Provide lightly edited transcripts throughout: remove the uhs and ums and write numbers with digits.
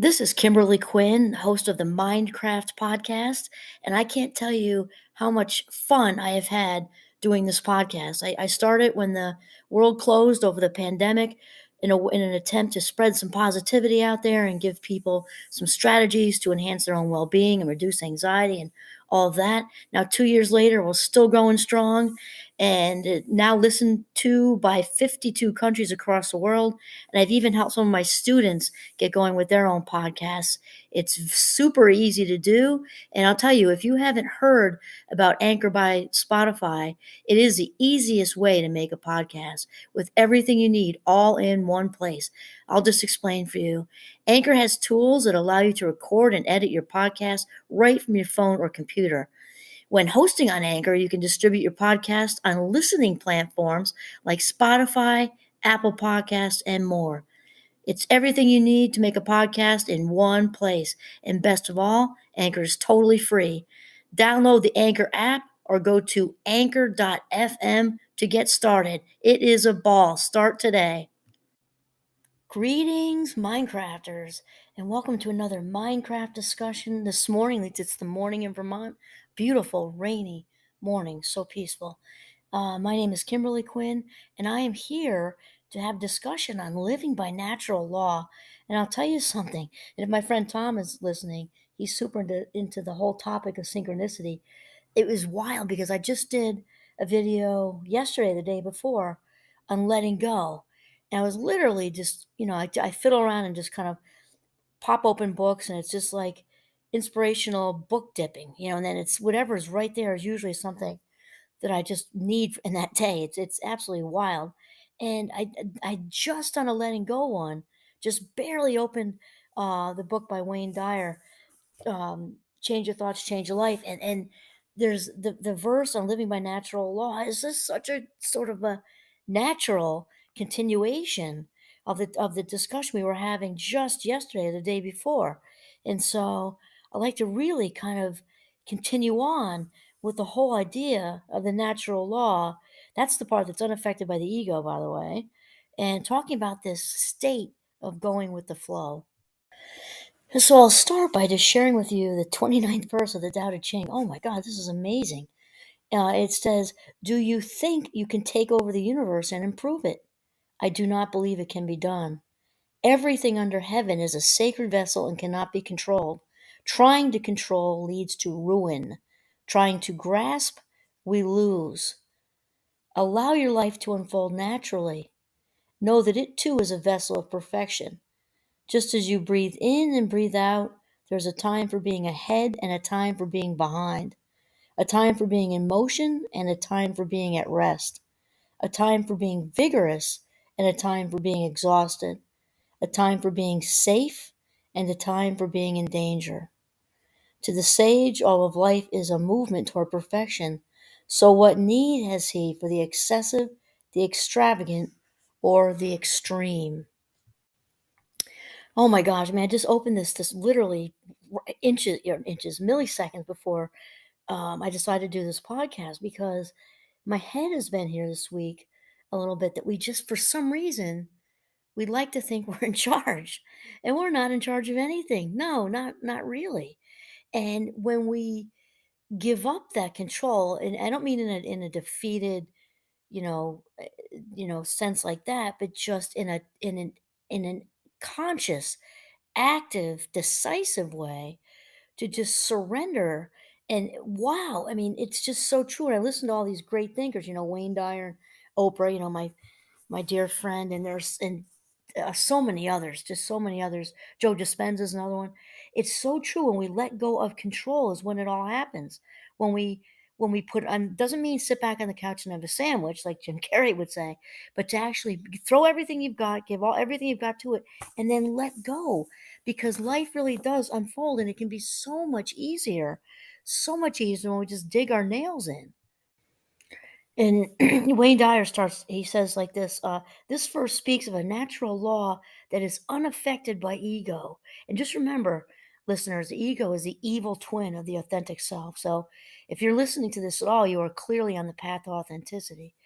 This is Kimberly Quinn, host of the Mindcraft podcast, and I can't tell you how much fun I have had doing this podcast. I started when the world closed over the pandemic in an attempt to spread some positivity out there and give people some strategies to enhance their own well being and reduce anxiety and all of that. Now, 2 years later, we're still going strong and now listened to by 52 countries across the world. And I've even helped some of my students get going with their own podcasts. It's super easy to do. And I'll tell you, if you haven't heard about Anchor by Spotify, it is the easiest way to make a podcast with everything you need all in one place. I'll just explain for you. Anchor has tools that allow you to record and edit your podcast right from your phone or computer. When hosting on Anchor, you can distribute your podcast on listening platforms like Spotify, Apple Podcasts, and more. It's everything you need to make a podcast in one place. And best of all, Anchor is totally free. Download the Anchor app or go to anchor.fm to get started. It is a ball. Start today. Greetings, Minecrafters, and welcome to another Minecraft discussion this morning. It's the morning in Vermont. Beautiful, rainy morning, so peaceful. My name is Kimberly Quinn, and I am here to have discussion on living by natural law. And I'll tell you something, and if my friend Tom is listening, he's super into the whole topic of synchronicity. It was wild because I just did a video yesterday, the day before, on letting go. And I was literally just, I fiddle around and just kind of pop open books, and it's just like inspirational book dipping, and then it's whatever's right there is usually something that I just need in that day. It's absolutely wild. And I just on a letting go one, just barely opened the book by Wayne Dyer, change your thoughts, change your life. And there's the verse on living by natural law is just such a sort of a natural continuation of the discussion we were having just yesterday, the day before. And so I like to really kind of continue on with the whole idea of the natural law. That's the part that's unaffected by the ego, by the way, and talking about this state of going with the flow. So I'll start by just sharing with you the 29th verse of the Tao Te Ching. Oh my God, this is amazing. It says, "Do you think you can take over the universe and improve it? I do not believe it can be done. Everything under heaven is a sacred vessel and cannot be controlled. Trying to control leads to ruin. Trying to grasp, we lose. Allow your life to unfold naturally. Know that it too is a vessel of perfection. Just as you breathe in and breathe out, there's a time for being ahead and a time for being behind, a time for being in motion and a time for being at rest, a time for being vigorous and a time for being exhausted, a time for being safe and a time for being in danger. To the sage, all of life is a movement toward perfection. So what need has he for the excessive, the extravagant, or the extreme?" Oh my gosh, I mean, I just opened this literally inches, milliseconds before I decided to do this podcast because my head has been here this week a little bit that we just, for some reason, we like to think we're in charge, and we're not in charge of anything. No, not really. And when we give up that control, and I don't mean in a defeated, you know, uh, sense like that, but just in an conscious, active, decisive way to just surrender. And wow, I mean, it's just so true. And I listen to all these great thinkers, Wayne Dyer, Oprah, my dear friend, and there's and so many others, just so many others. Joe Dispenza is another one. It's so true. When we let go of control is when it all happens. When we put on, doesn't mean sit back on the couch and have a sandwich like Jim Carrey would say, but to actually throw everything you've got, give all everything you've got to it, and then let go, because life really does unfold, and it can be so much easier when we just dig our nails in. And Wayne Dyer he says like this, this verse speaks of a natural law that is unaffected by ego. And just remember, listeners, the ego is the evil twin of the authentic self. So if you're listening to this at all, you are clearly on the path to authenticity.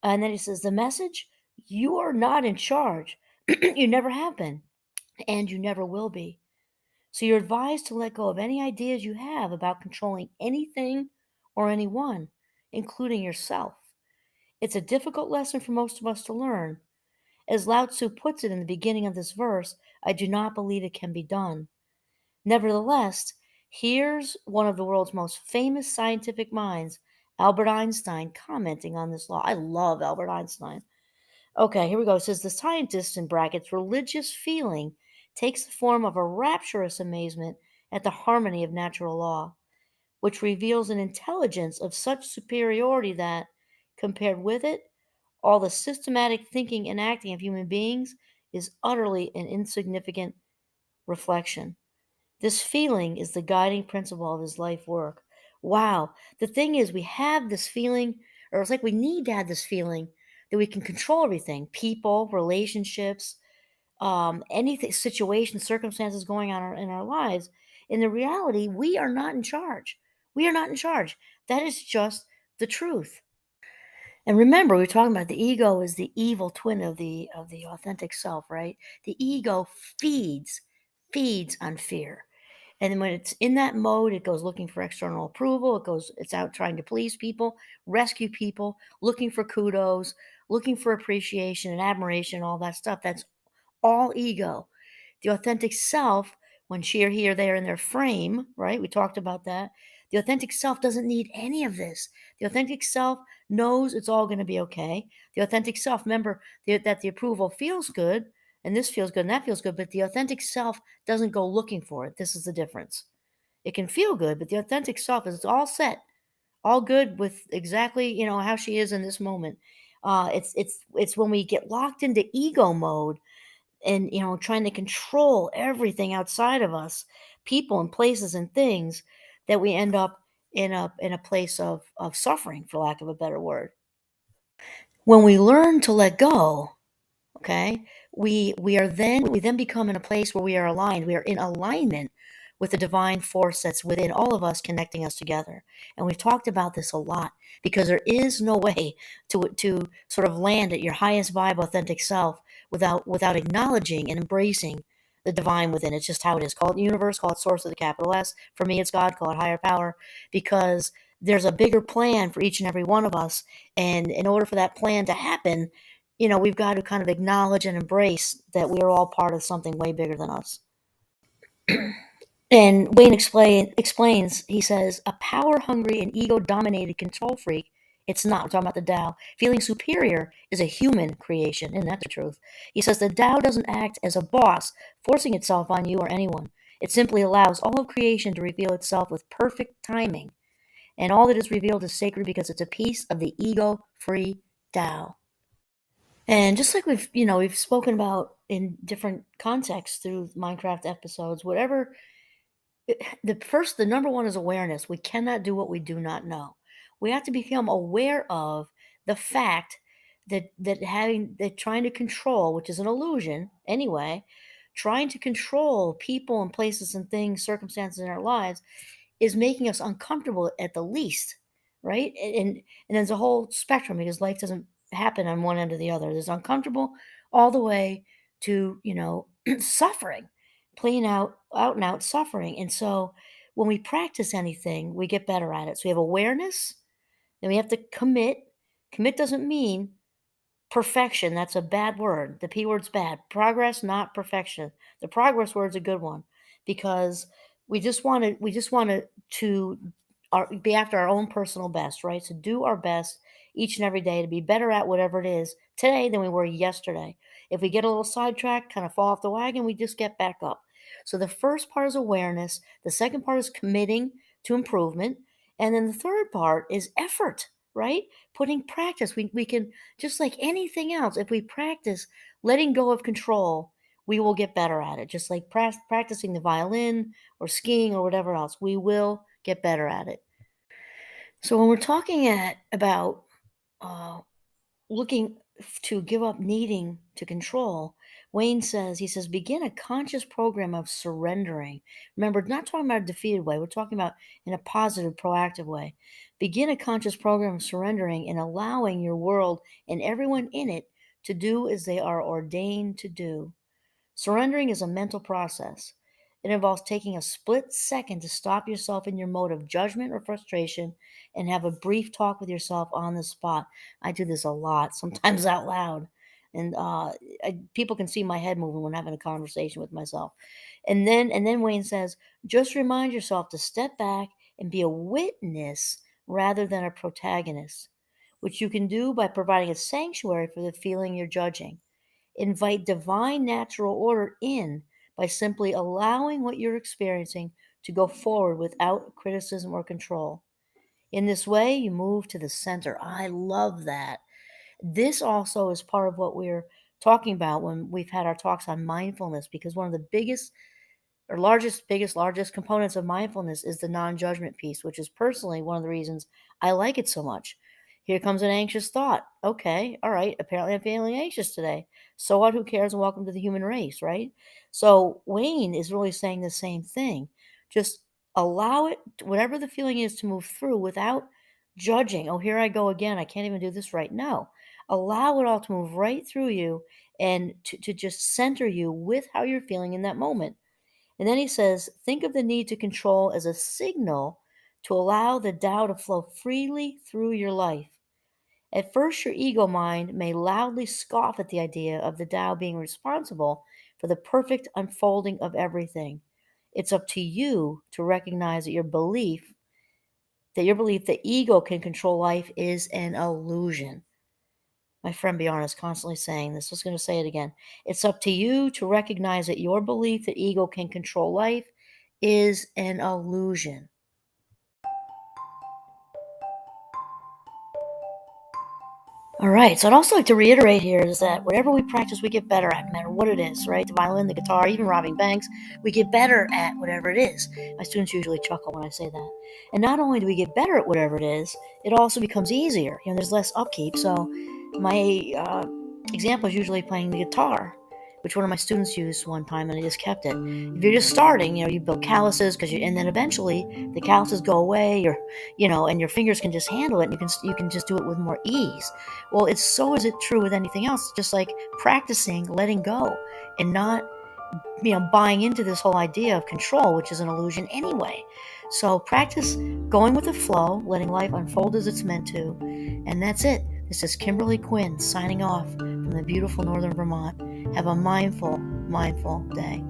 And then he says, the message, you are not in charge. You never have been, and you never will be. So you're advised to let go of any ideas you have about controlling anything or anyone, including yourself. It's a difficult lesson for most of us to learn. As Lao Tzu puts it in the beginning of this verse, I do not believe it can be done. Nevertheless, here's one of the world's most famous scientific minds, Albert Einstein, commenting on this law. I love Albert Einstein. Okay, here we go. It says the scientist, in brackets, religious feeling takes the form of a rapturous amazement at the harmony of natural law, which reveals an intelligence of such superiority that, compared with it, all the systematic thinking and acting of human beings is utterly an insignificant reflection. This feeling is the guiding principle of his life work. Wow. The thing is, we have this feeling, or it's like we need to have this feeling that we can control everything, people, relationships, anything, situations, circumstances going on in our lives. In the reality, we are not in charge. We are not in charge. That is just the truth. And remember, we were talking about the ego is the evil twin of the authentic self, right? The ego feeds on fear. And then when it's in that mode, it goes looking for external approval. It's out trying to please people, rescue people, looking for kudos, looking for appreciation and admiration, all that stuff. That's all ego. The authentic self, when she or he or they are in their frame, right? We talked about that. The authentic self doesn't need any of this. The authentic self knows it's all going to be okay. The authentic self, remember that the approval feels good, and this feels good, and that feels good, but the authentic self doesn't go looking for it. This is the difference. It can feel good, but the authentic self is all set, all good with exactly how she is in this moment. It's when we get locked into ego mode and trying to control everything outside of us, people and places and things, that we end up in a place of suffering, for lack of a better word. When we learn to let go, okay, we then become in a place where we are aligned, we are in alignment with the divine force that's within all of us, connecting us together. And we've talked about this a lot, because there is no way to sort of land at your highest vibe authentic self without acknowledging and embracing the divine within. It's just how it is. Call it universe, call it source with a capital S. For me, it's God, call it higher power, because there's a bigger plan for each and every one of us. And in order for that plan to happen, we've got to kind of acknowledge and embrace that we're all part of something way bigger than us. And Wayne explains, he says, a power hungry and ego dominated control freak, it's not, we're talking about the Tao. Feeling superior is a human creation. Isn't that the truth? He says the Tao doesn't act as a boss, forcing itself on you or anyone. It simply allows all of creation to reveal itself with perfect timing. And all that is revealed is sacred because it's a piece of the ego free Tao. And just like we've spoken about in different contexts through Minecraft episodes, whatever, the number one is awareness. We cannot do what we do not know. We have to become aware of the fact that trying to control, which is an illusion anyway, trying to control people and places and things, circumstances in our lives, is making us uncomfortable at the least, right? And there's a whole spectrum, because life doesn't happen on one end or the other. There's uncomfortable all the way to suffering, plain out and out suffering. And so when we practice anything, we get better at it. So we have awareness, then we have to commit. Commit doesn't mean perfection. That's a bad word. The P word's bad. Progress, not perfection. The progress word's a good one, because we just want to be after our own personal best, right? So do our best each and every day to be better at whatever it is today than we were yesterday. If we get a little sidetracked, kind of fall off the wagon, we just get back up. So the first part is awareness. The second part is committing to improvement. And then the third part is effort, right? Putting practice. We can, just like anything else, if we practice letting go of control, we will get better at it. Just like practicing the violin or skiing or whatever else, we will get better at it. So when we're talking about uh, looking to give up needing to control, he says, begin a conscious program of surrendering. Remember, not talking about a defeated way. We're talking about in a positive, proactive way. Begin a conscious program of surrendering and allowing your world and everyone in it to do as they are ordained to do. Surrendering is a mental process. It involves taking a split second to stop yourself in your mode of judgment or frustration and have a brief talk with yourself on the spot. I do this a lot, sometimes out loud. And people can see my head moving when having a conversation with myself. And then Wayne says, just remind yourself to step back and be a witness rather than a protagonist, which you can do by providing a sanctuary for the feeling you're judging. Invite divine natural order in by simply allowing what you're experiencing to go forward without criticism or control. In this way, you move to the center. I love that. This also is part of what we're talking about when we've had our talks on mindfulness, because one of the biggest or largest components of mindfulness is the non-judgment piece, which is personally one of the reasons I like it so much. Here comes an anxious thought. Okay, all right, apparently I'm feeling anxious today. So what? Who cares? And welcome to the human race, right? So Wayne is really saying the same thing. Just allow it, whatever the feeling is, to move through without judging. Oh, here I go again. I can't even do this right. No. Allow it all to move right through you and to just center you with how you're feeling in that moment. And then he says, think of the need to control as a signal to allow the Tao to flow freely through your life. At first, your ego mind may loudly scoff at the idea of the Tao being responsible for the perfect unfolding of everything. It's up to you to recognize that your belief that ego can control life is an illusion. My friend Bjorn is constantly saying this. I was going to say it again. It's up to you to recognize that your belief that ego can control life is an illusion. All right, so I'd also like to reiterate here is that whatever we practice, we get better at, no matter what it is, right? The violin, the guitar, even robbing banks, we get better at whatever it is. My students usually chuckle when I say that. And not only do we get better at whatever it is, it also becomes easier. There's less upkeep. So my example is usually playing the guitar, which one of my students used one time, and I just kept it. If you're just starting, you build calluses and then eventually the calluses go away, and your fingers can just handle it, and you can just do it with more ease. Well, is it true with anything else? Just like practicing letting go and not, buying into this whole idea of control, which is an illusion anyway. So practice going with the flow, letting life unfold as it's meant to, and that's it. This is Kimberly Quinn signing off from the beautiful northern Vermont. Have a mindful day.